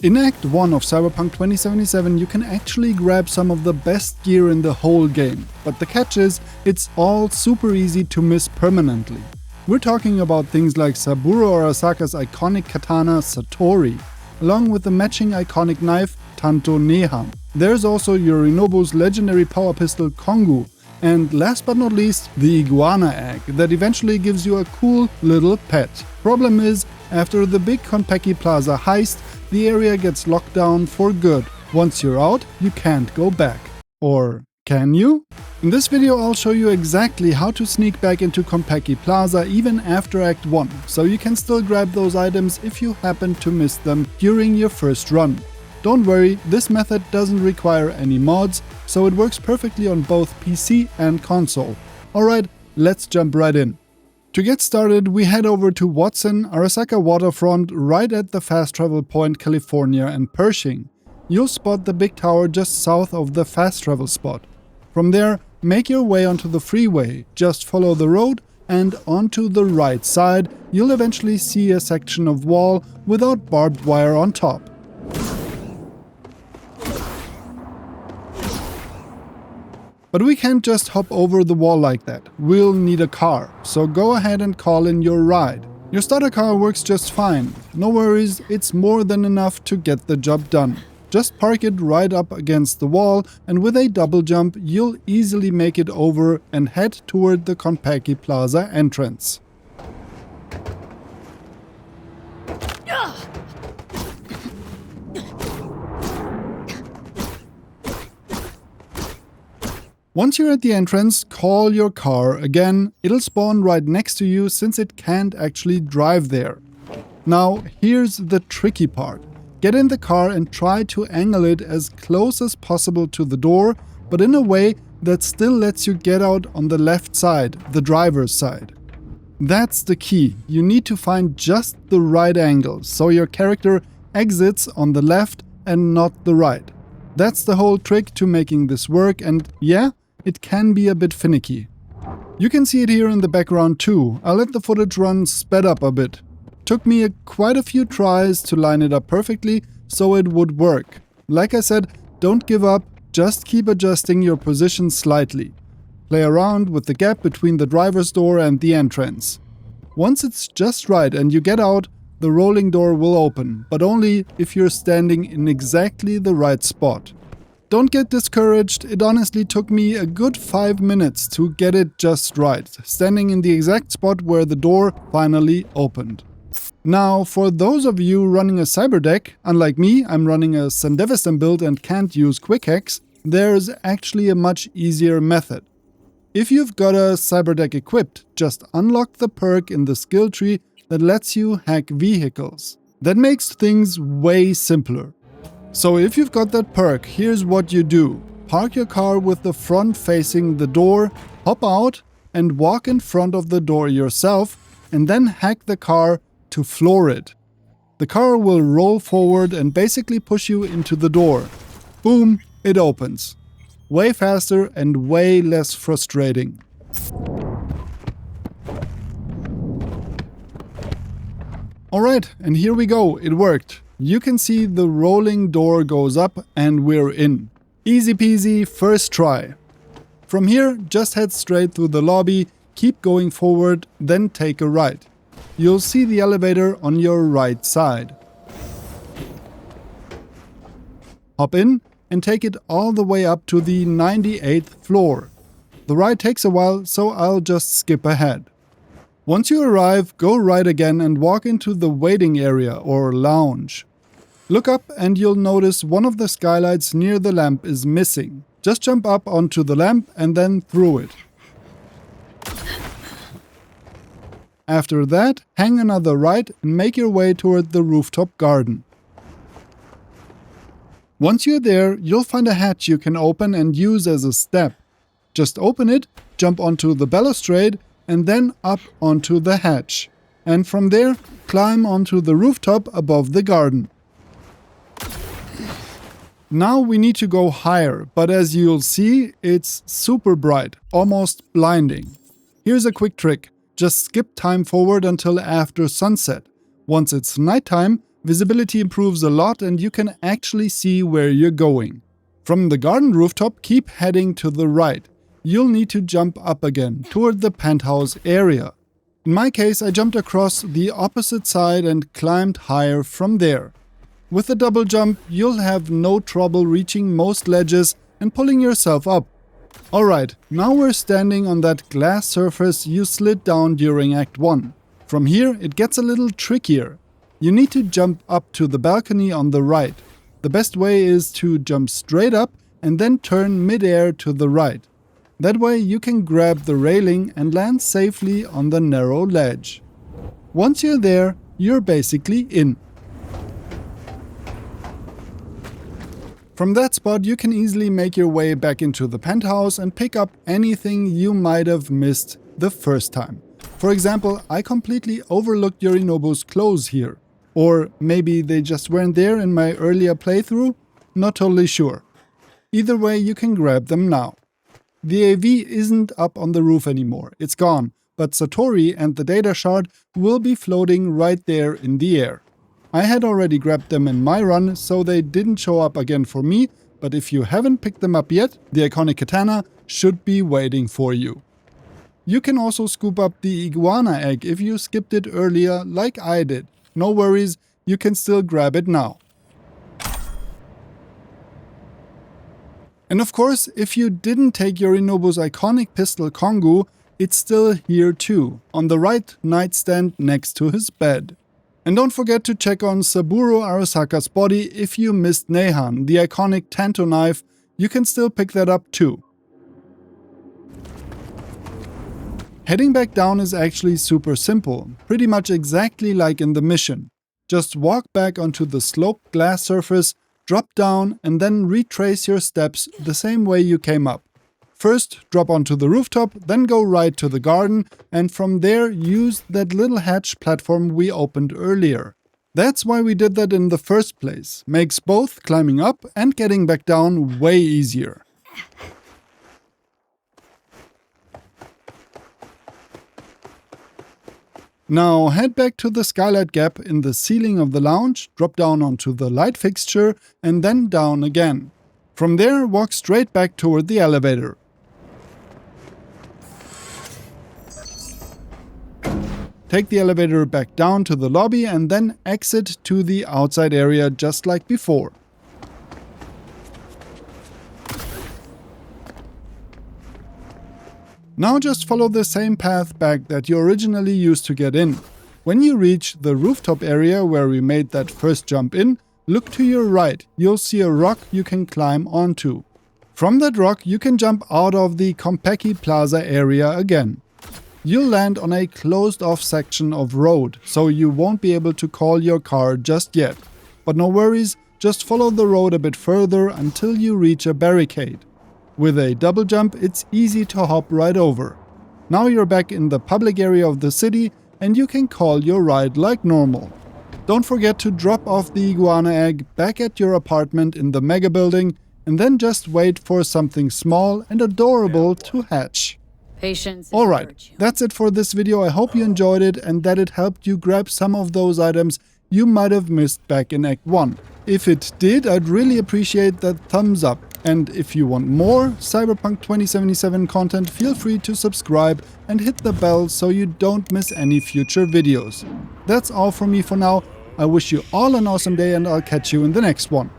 In Act 1 of Cyberpunk 2077 you can actually grab some of the best gear in the whole game, but the catch is, it's all super easy to miss permanently. We're talking about things like Saburo Arasaka's iconic katana Satori, along with the matching iconic knife Tanto Nehan. There's also Yorinobu's legendary power pistol Kongou, and last but not least, the Iguana Egg that eventually gives you a cool little pet. Problem is, after the big Konpeki Plaza heist, the area gets locked down for good. Once you're out, you can't go back. Or can you? In this video I'll show you exactly how to sneak back into Konpeki Plaza even after Act 1, so you can still grab those items if you happen to miss them during your first run. Don't worry, this method doesn't require any mods, so it works perfectly on both PC and console. Alright, let's jump right in. To get started, we head over to Watson, Arasaka waterfront, right at the fast travel point California and Pershing. You'll spot the big tower just south of the fast travel spot. From there, make your way onto the freeway, just follow the road, and onto the right side, you'll eventually see a section of wall without barbed wire on top. But we can't just hop over the wall like that. We'll need a car, so go ahead and call in your ride. Your starter car works just fine. No worries, it's more than enough to get the job done. Just park it right up against the wall, and with a double jump, you'll easily make it over and head toward the Konpeki Plaza entrance. Once you're at the entrance, call your car again. It'll spawn right next to you since it can't actually drive there. Now, here's the tricky part. Get in the car and try to angle it as close as possible to the door, but in a way that still lets you get out on the left side, the driver's side. That's the key. You need to find just the right angle, so your character exits on the left and not the right. That's the whole trick to making this work, and yeah, it can be a bit finicky. You can see it here in the background too. I'll let the footage run sped up a bit. Took me quite a few tries to line it up perfectly so it would work. Like I said, don't give up, just keep adjusting your position slightly. Play around with the gap between the driver's door and the entrance. Once it's just right and you get out, the rolling door will open, but only if you're standing in exactly the right spot. Don't get discouraged, it honestly took me a good 5 minutes to get it just right, standing in the exact spot where the door finally opened. Now, for those of you running a Cyberdeck, unlike me, I'm running a Sandevistan build and can't use quick hacks, there's actually a much easier method. If you've got a Cyberdeck equipped, just unlock the perk in the skill tree that lets you hack vehicles. That makes things way simpler. So if you've got that perk, here's what you do. Park your car with the front facing the door, hop out and walk in front of the door yourself, and then hack the car to floor it. The car will roll forward and basically push you into the door. Boom, it opens. Way faster and way less frustrating. Alright, and here we go, it worked. You can see the rolling door goes up and we're in. Easy peasy, first try. From here, just head straight through the lobby, keep going forward, then take a right. You'll see the elevator on your right side. Hop in and take it all the way up to the 98th floor. The ride takes a while, so I'll just skip ahead. Once you arrive, go right again and walk into the waiting area or lounge. Look up and you'll notice one of the skylights near the lamp is missing. Just jump up onto the lamp and then through it. After that, hang another right and make your way toward the rooftop garden. Once you're there, you'll find a hatch you can open and use as a step. Just open it, jump onto the balustrade, and then up onto the hatch. And from there, climb onto the rooftop above the garden. Now we need to go higher, but as you'll see, it's super bright, almost blinding. Here's a quick trick. Just skip time forward until after sunset. Once it's nighttime, Visibility improves a lot and you can actually see where you're going. From the garden rooftop, keep heading to the right. You'll need to jump up again toward the penthouse area. In my case, I jumped across the opposite side and climbed higher from there. With a double jump, you'll have no trouble reaching most ledges and pulling yourself up. Alright, now we're standing on that glass surface you slid down during Act 1. From here, it gets a little trickier. You need to jump up to the balcony on the right. The best way is to jump straight up and then turn mid-air to the right. That way you can grab the railing and land safely on the narrow ledge. Once you're there, you're basically in. From that spot you can easily make your way back into the penthouse and pick up anything you might have missed the first time. For example, I completely overlooked Yorinobu's clothes here. Or maybe they just weren't there in my earlier playthrough? Not totally sure. Either way, you can grab them now. The AV isn't up on the roof anymore, it's gone, but Satori and the data shard will be floating right there in the air. I had already grabbed them in my run, so they didn't show up again for me, but if you haven't picked them up yet, the iconic katana should be waiting for you. You can also scoop up the Iguana Egg if you skipped it earlier like I did. No worries, you can still grab it now. And of course, if you didn't take Yorinobu's iconic pistol Kongou, it's still here too, on the right nightstand next to his bed. And don't forget to check on Saburo Arasaka's body if you missed Nehan, the iconic Tanto knife. You can still pick that up too. Heading back down is actually super simple, pretty much exactly like in the mission. Just walk back onto the sloped glass surface, drop down and then retrace your steps the same way you came up. First, drop onto the rooftop, then go right to the garden, and from there use that little hatch platform we opened earlier. That's why we did that in the first place. Makes both climbing up and getting back down way easier. Now head back to the skylight gap in the ceiling of the lounge, drop down onto the light fixture and then down again. From there, walk straight back toward the elevator. Take the elevator back down to the lobby and then exit to the outside area just like before. Now just follow the same path back that you originally used to get in. When you reach the rooftop area where we made that first jump in, look to your right, you'll see a rock you can climb onto. From that rock you can jump out of the Konpeki Plaza area again. You'll land on a closed off section of road, so you won't be able to call your car just yet. But no worries, just follow the road a bit further until you reach a barricade. With a double jump, it's easy to hop right over. Now you're back in the public area of the city and you can call your ride like normal. Don't forget to drop off the Iguana Egg back at your apartment in the mega building and then just wait for something small and adorable to hatch. Patience. Alright, that's it for this video. I hope you enjoyed it and that it helped you grab some of those items you might have missed back in Act 1. If it did, I'd really appreciate that thumbs up. And if you want more Cyberpunk 2077 content, feel free to subscribe and hit the bell so you don't miss any future videos. That's all from me for now. I wish you all an awesome day and I'll catch you in the next one.